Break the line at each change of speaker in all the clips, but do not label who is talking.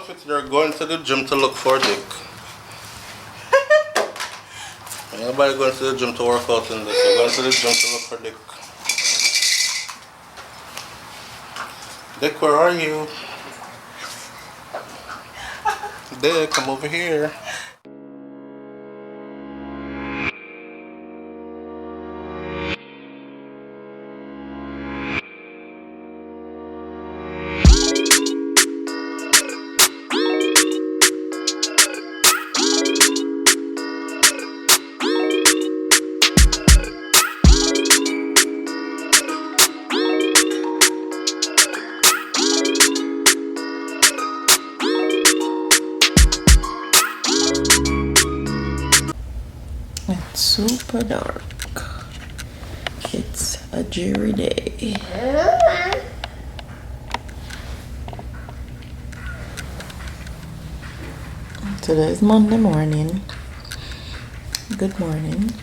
outfit, you're going to the gym to look for dick. Ain't nobody going to the gym to work out in this. You're going to the gym to look for dick. Dick, where are you? Dick, come over here.
It's super dark. It's a dreary day. Today is Monday morning. Good morning.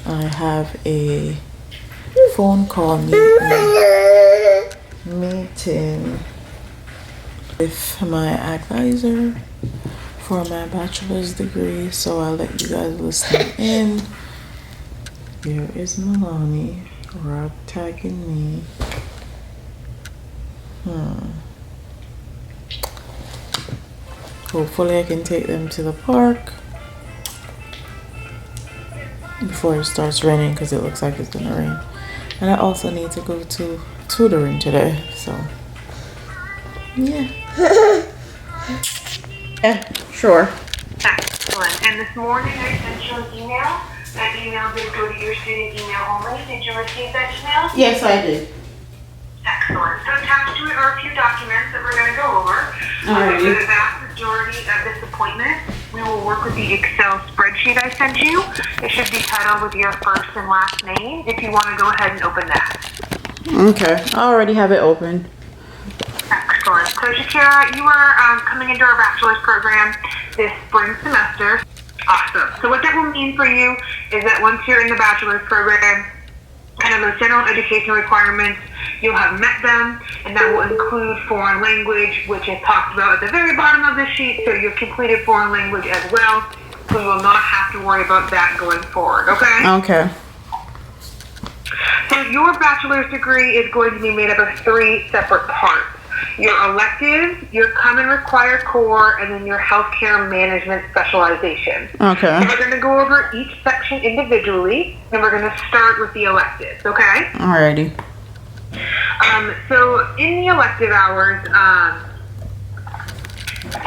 I have a phone call meeting with my advisor for my bachelor's degree, so I'll let you guys listen in. Here is Milani rag tagging me. Hopefully I can take them to the park before it starts raining, because it looks like it's gonna rain. And I also need to go to tutoring today, so yeah. Yeah, sure.
Excellent. And this morning I sent you an email. That email did go to your student email only. Did you receive that email?
Yes, I did.
Excellent. So attached to it are a few documents that we're going to go over. For the vast majority of this appointment, we will work with the Excel spreadsheet I sent you. It should be titled with your first and last name if you want to go ahead and open that.
Okay, I already have it open.
Excellent. So Shakira, you are coming into our bachelor's program this spring semester. Awesome. So what that will mean for you is that once you're in the bachelor's program, kind of those general education requirements, you'll have met them, and that will include foreign language, which is talked about at the very bottom of the sheet. So you've completed foreign language as well, so you will not have to worry about that going forward, okay?
Okay.
So your bachelor's degree is going to be made up of 3 separate parts. Your elective, your common required core, and then your healthcare management specialization.
Okay.
So we're going to go over each section individually, and we're going to start with the electives, okay?
Alrighty.
So in the elective hours,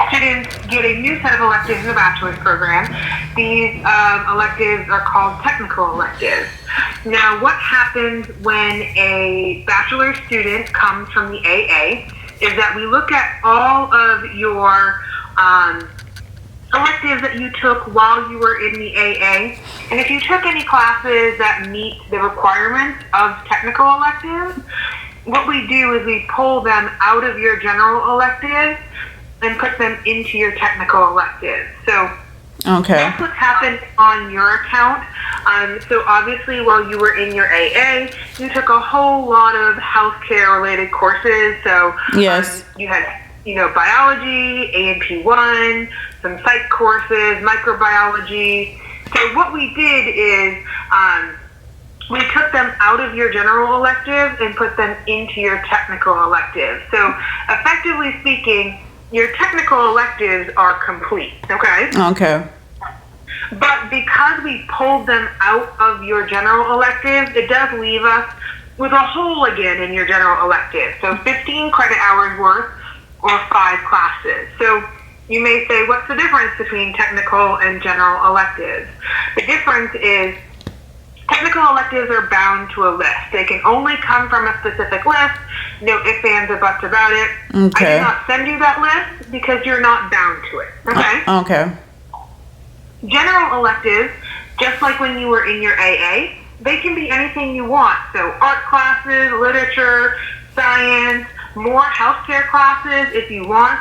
students get a new set of electives in the bachelor's program. These electives are called technical electives. Now, what happens when a bachelor's student comes from the AA is that we look at all of your electives that you took while you were in the AA, and if you took any classes that meet the requirements of technical electives, what we do is we pull them out of your general electives and put them into your technical electives. So
okay.
That's what's happened on your account. So obviously while you were in your AA, you took a whole lot of healthcare related courses. So
yes,
you had, biology, A&P1, some psych courses, microbiology. So what we did is we took them out of your general elective and put them into your technical elective. So effectively speaking, your technical electives are complete, okay?
Okay.
But because we pulled them out of your general electives, it does leave us with a hole again in your general elective. So 15 credit hours worth or 5 classes. So you may say, what's the difference between technical and general electives? The difference is technical electives are bound to a list. They can only come from a specific list. No ifs, ands, or buts about it.
Okay.
I did not send you that list because you're not bound to it. Okay?
Okay.
General electives, just like when you were in your AA, they can be anything you want. So art classes, literature, science, more healthcare classes if you want.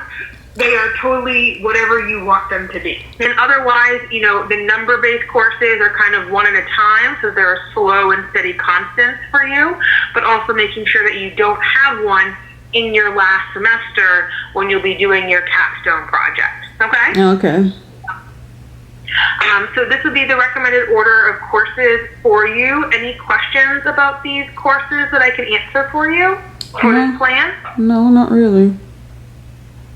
They are totally whatever you want them to be. And otherwise, the number-based courses are kind of one at a time, so there are slow and steady constants for you, but also making sure that you don't have one in your last semester when you'll be doing your capstone project. Okay?
Okay.
So this would be the recommended order of courses for you. Any questions about these courses that I can answer for you for this plan?
No, not really.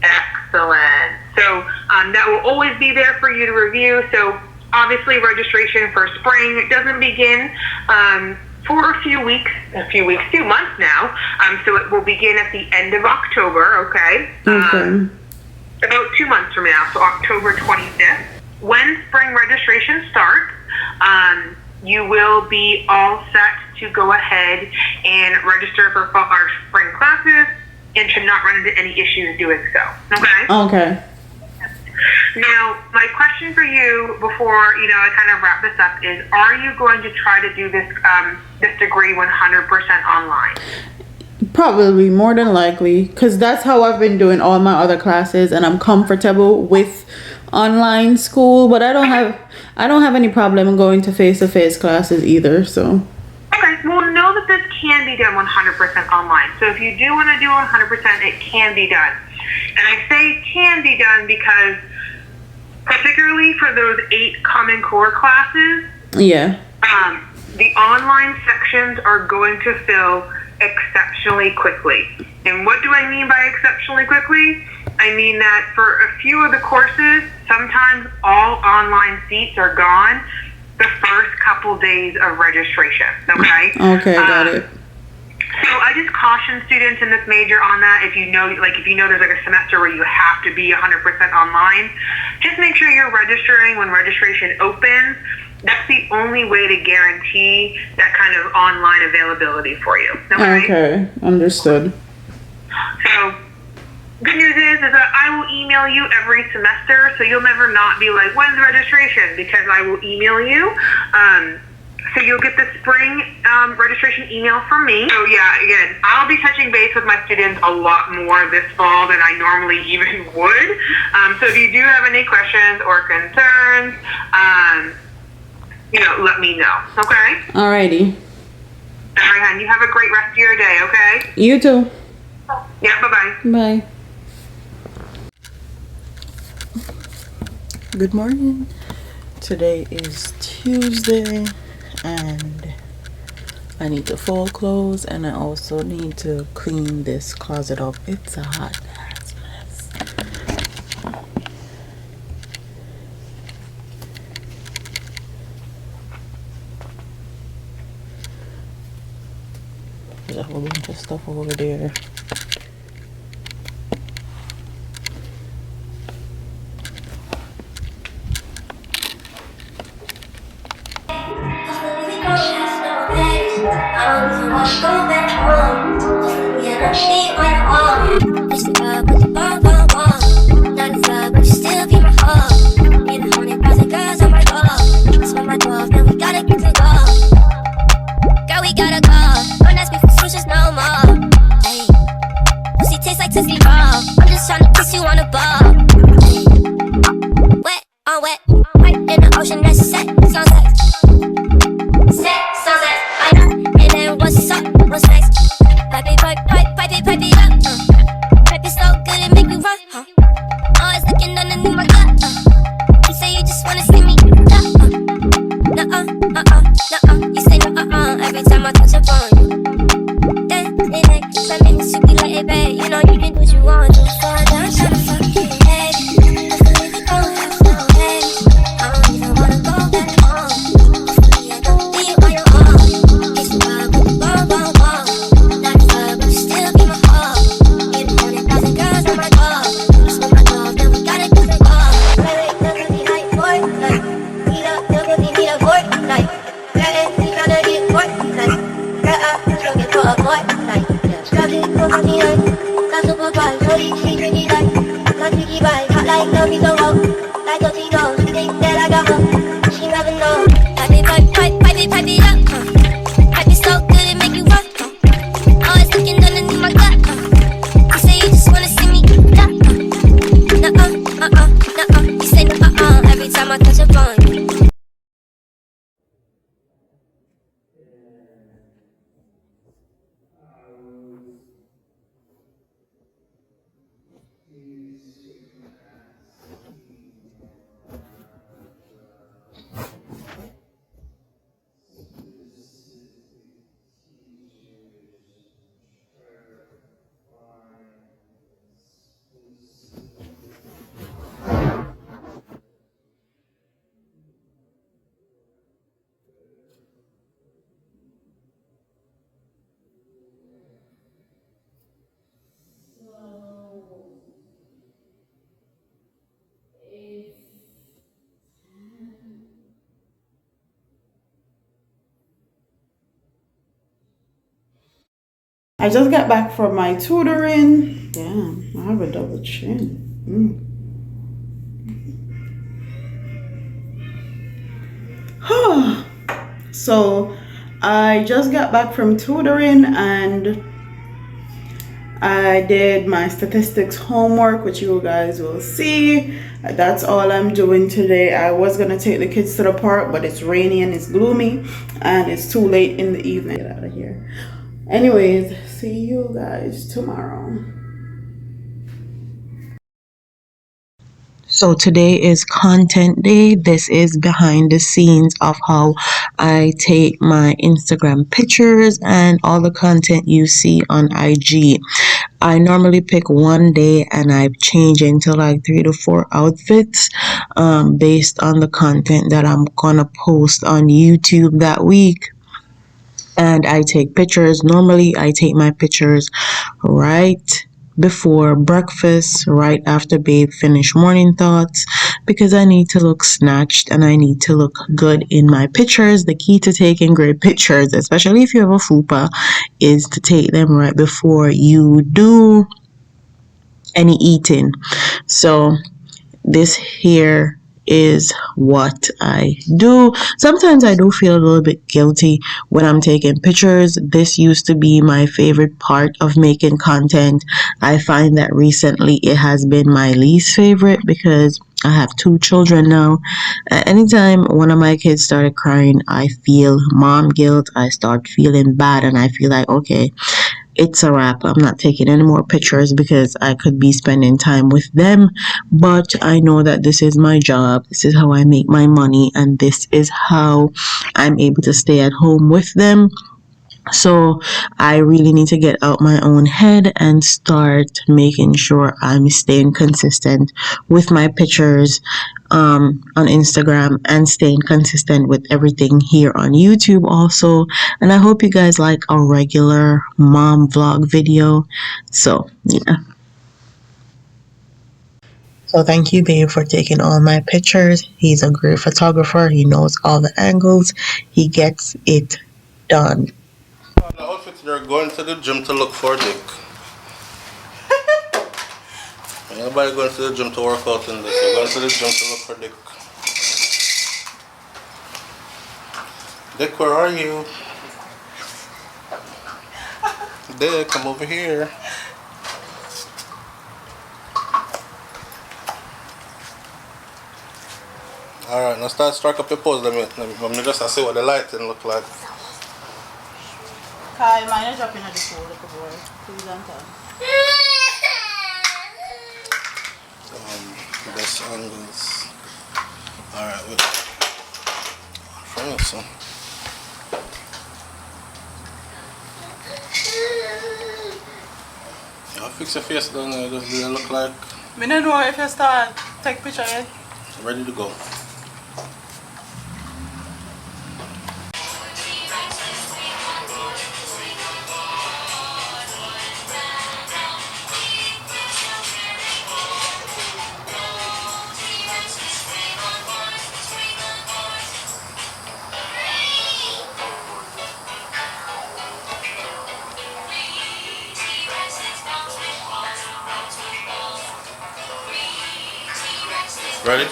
Excellent. So that will always be there for you to review. So obviously registration for spring doesn't begin for a few months now. So it will begin at the end of October, okay?
Okay.
About 2 months from now, so October 25th. When spring registration starts, you will be all set to go ahead and register for our spring classes and should not run into any issues doing so. Okay?
Okay.
Now, my question for you before, I kind of wrap this up is, are you going to try to do this this degree 100% online?
Probably, more than likely, because that's how I've been doing all my other classes, and I'm comfortable with online school, but I don't have any problem going to face-to-face classes either, so.
Okay, well, know that this can be done 100% online. So if you do want to do 100%, it can be done. And I say can be done because particularly for those 8 Common Core classes,
Yeah.
The online sections are going to fill exceptionally quickly. And what do I mean by exceptionally quickly? I mean that for a few of the courses, sometimes all online seats are gone the first couple days of registration, okay?
Okay, got it.
So I just caution students in this major on that. If you know there's like a semester where you have to be 100% online, just make sure you're registering when registration opens. That's the only way to guarantee that kind of online availability for you.
Okay, understood.
So, good news is that I will email you every semester, so you'll never not be like, when's registration? Because I will email you. So you'll get the spring registration email from me. So yeah, again, I'll be touching base with my students a lot more this fall than I normally even would. So if you do have any questions or concerns, let me know, okay?
Alrighty.
All right, hon, you have a great rest of your day, okay?
You too.
Yeah, bye-bye.
Bye. Good morning. Today is Tuesday and I need to fold clothes and I also need to clean this closet up. It's a hot ass mess. There's a whole bunch of stuff over there.
Like, I just got back from my tutoring. Damn, I have a double chin. So I just got back from tutoring and I did my statistics homework, which you guys will see. That's all I'm doing today. I was gonna take the kids to the park, but it's rainy and it's gloomy and it's too late in the evening. Get out of here. Anyways, see you guys tomorrow.
So today is content day. This is behind the scenes of how I take my Instagram pictures and all the content you see on IG. I normally pick one day and I change into like 3 to 4 outfits based on the content that I'm gonna post on YouTube that week. And I take pictures. Normally, I take my pictures right before breakfast, right after babe finish morning thoughts, because I need to look snatched and I need to look good in my pictures. The key to taking great pictures, especially if you have a fupa, is to take them right before you do any eating. So this here is what I do. Sometimes I do feel a little bit guilty when I'm taking pictures. This used to be my favorite part of making content. I find that recently it has been my least favorite because I have 2 children now. Anytime one of my kids started crying, I feel mom guilt. I start feeling bad and I feel like, okay, it's a wrap. I'm not taking any more pictures because I could be spending time with them. But I know that this is my job. This is how I make my money. And this is how I'm able to stay at home with them. So I really need to get out my own head and start making sure I'm staying consistent with my pictures on Instagram and staying consistent with everything here on YouTube also. And I hope you guys like a regular mom vlog video. So yeah. So thank you, babe, for taking all my pictures. He's a great photographer. He knows all the angles. He gets it done.
The outfit, you're going to the gym to look for dick. Nobody going to the gym to work out in this. You're going to the gym to look for dick. Dick, where are you? Dick, come over here. Alright, now start strike up your pose. Let me just see what the lighting look like.
Kyle, mine is dropping at the floor, little boy. Please don't tell.
Best angles. Alright, wait. Frame it, son. Yeah, fix your face down there. Just do it look like
I don't know if you start take picture yet.
ready to go. Ready?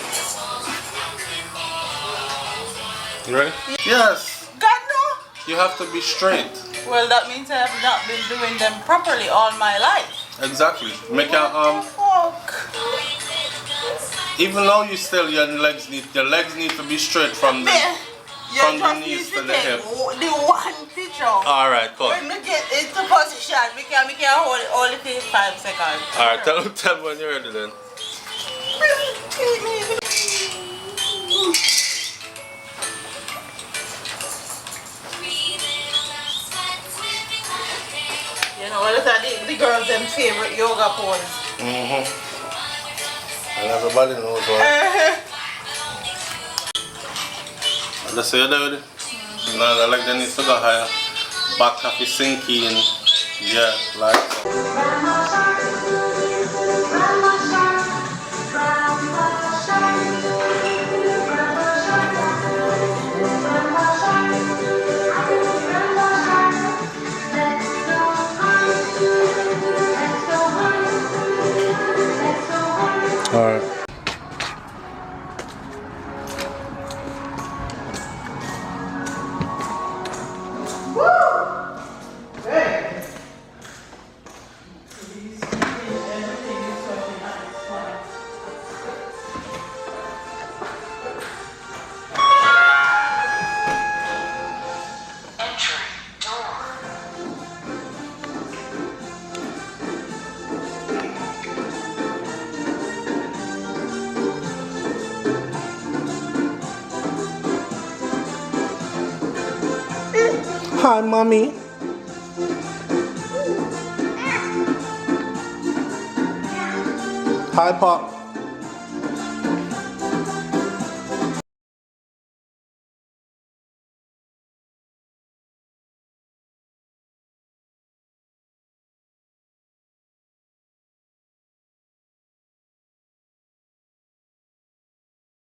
You ready? Yes!
God no!
You have to be straight.
Well, that means I have not been doing them properly all my life.
Exactly. Make your
Fuck.
even though your legs need to be straight from the knees to the hip.
The one picture.
Alright, cool.
When we get into position, we can hold it only 5 seconds.
Alright, tell me when you're ready then.
You know, what is the girls' them favorite yoga pose?
And everybody knows what. That's it, dude. No, I like the needs to go higher. Back half is sinking. Yeah, like so. Alright. Hi, mommy. Hi, Pop.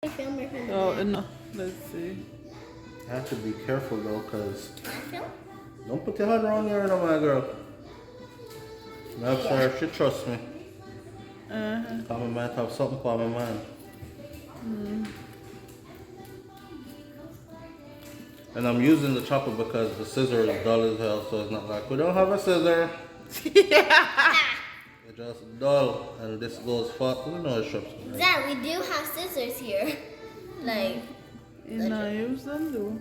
Oh, no. Let's see.
I have to be careful though, cause don't put your hand around here, no, my girl. I'm sure she trusts me. I might have something for my mind. And I'm using the chopper because the scissor is dull as hell, so it's not like we don't have a scissor. It's just dull, and this goes fast. You know it's sharp.
Dad, we do have scissors here. Like,
You know, use them though.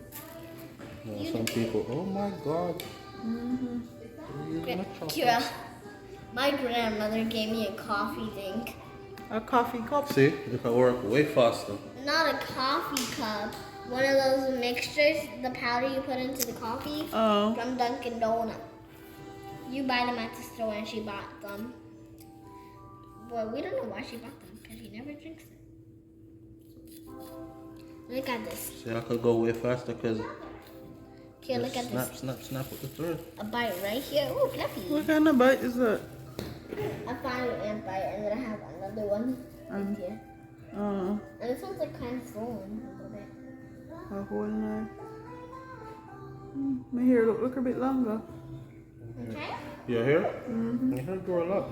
No, some people, oh my god.
Kira, my grandmother gave me a coffee thing.
A coffee cup.
See, it can work way faster.
Not a coffee cup. One of those mixtures, the powder you put into the coffee
Oh.
from Dunkin' Donuts. You buy them at the store and she bought them. But we don't know why she bought them because she never drinks them. Look at this.
See, I could go way faster because
Here, look at
snap,
this.
snap, snap with the thread.
A bite right here. Ooh, fluffy.
What kind of bite is that?
I found an bite and then I have another one right here.
Oh,
And this one's like kind of swollen a little bit.
a whole knife. My hair look a bit longer.
Okay?
Your hair? Your hair grow a lot.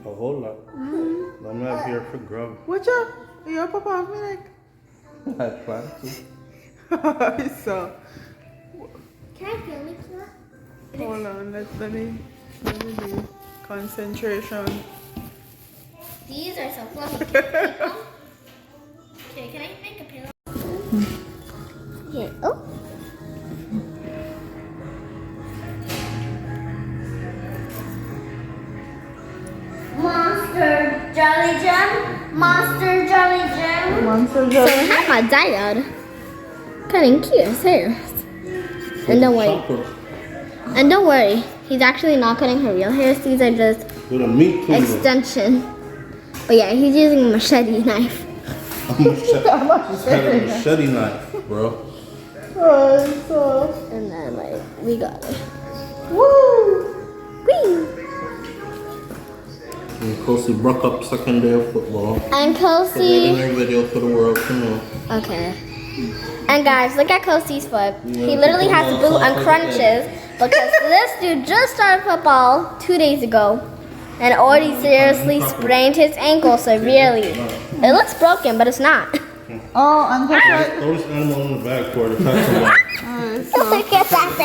A whole lot. I'm not here for grub.
Watch out! You're pop off me like.
I plan to.
So,
Can I film it, Kira?
hold on, let me do concentration.
These are so fluffy. Can I keep them? Okay, can I make a pillow? Here. Oh. Monster Jelly Gem. Monster Jelly Gem.
Monster
So
jelly.
I have my dad cutting Kira's hair. And don't worry.
Chopper.
And don't worry. He's actually not cutting her real hairs. These are just
With a meat cleaver.
extension. But yeah, he's using a machete knife.
A machete knife, bro.
Oh, so.
And then like we got it.
Woo!
Whee!
And Kelsey broke up second day of football.
And
Put that in
Kelsey.
their video for the world to know.
Okay. And guys, look at Kelsey's foot. He literally has a boot and crunches because this dude just started football 2 days ago and already seriously sprained his ankle severely. It looks broken, but it's not.
Oh, and that's right.
Throw this animal in the bag for the pass
Alright, so.
Look at that.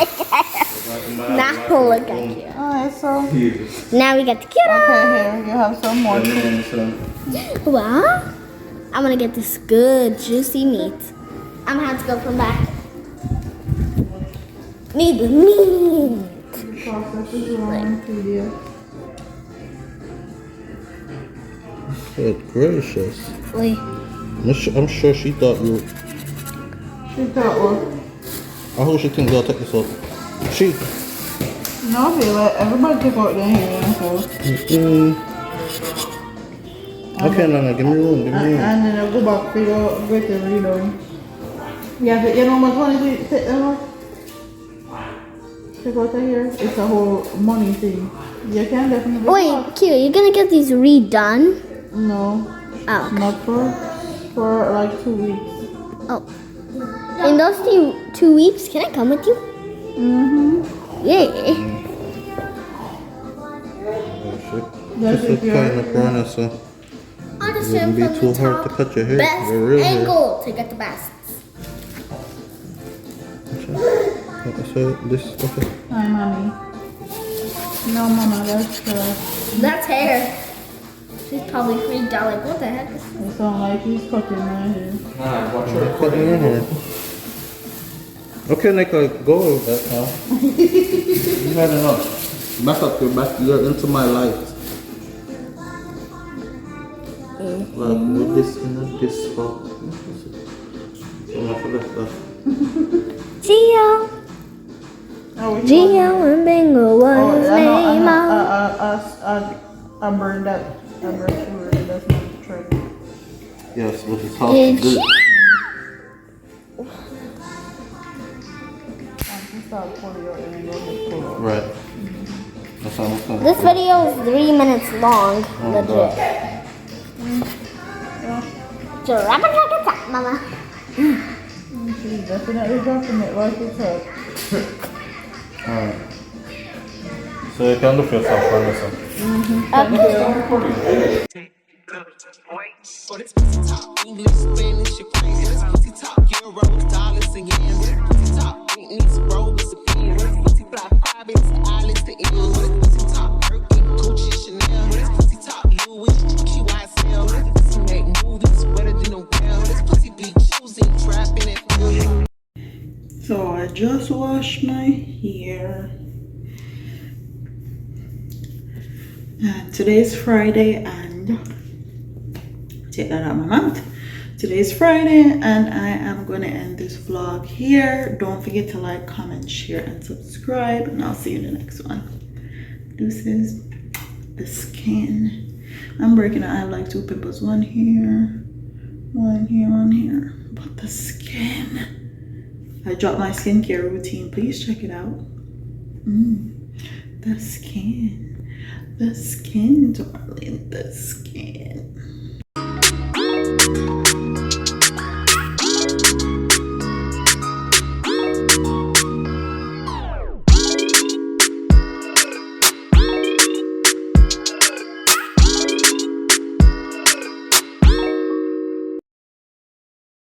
Now look at you.
Alright, so.
Now we get the kiddo.
Okay, here, you have some more.
What? I'm gonna get this good juicy meat. I'm gonna have to go from back. Need the meat.
The process is long, tedious.
Good gracious.
Wait.
I'm sure she thought you.
She thought, well,
I hope she thinks I'll take this off. She.
no, I feel like everybody take out their hair, so.
Okay, Nana, give me room, give me room.
And then I go back for your get the redone. Yeah, but you know how much money to take them off? Take out the hair. It's a whole money thing. You can definitely go
Wait,
off.
Q, you're gonna get these redone?
No,
Oh.
not for like 2 weeks.
Oh. In those 2 weeks, can I come with you?
Mm-hmm.
Yeah.
That's
Just
if
look kind of
you're,
corner, so.
I position
be
from
too
the
hard
top.
to cut your hair.
Best
Your real hair.
angle to get the best.
So this, okay.
Hi, mommy. No, mama, that's
That's hair. She's probably freaked out like, what the heck is this?
it sounds like he's cutting my hair.
Cutting your hair. Okay, Nicola, go with that now. You had enough. Back up, you're into my life. Like, with this, this spot. Enough of that stuff.
Gio.
Oh,
Gio and Bingo, what his name?
I burned that. I burned sugar. That's not the trick.
Yes, but it's hard to do. Right. That's how I'm saying.
This video is 3 minutes long. Legit. Giraffe like a top, mama.
She's definitely dropping it like it's hot.
Alright. So you can do for yourself, for yourself.
English, Spanish, Ukrainian. This pussy talk euros, dollars, and yens. This pussy talk needs a robe, it's a pen. This pussy fly private, it's the islands to end. This pussy talk Birkin, Gucci, Chanel. This pussy talk Louis, QYSL. This pussy make movies better than a well. This pussy be choosing, trapping, and feeling.
So I just washed my hair. Today's Friday and take that out of my mouth. Today's Friday and I am going to end this vlog here. Don't forget to like, comment, share, and subscribe. And I'll see you in the next one. Deuces. The skin. I'm breaking it. I have like 2 pimples. One here. One here. One here. But the skin. I dropped my skincare routine. Please check it out. The skin. The skin, darling. The skin.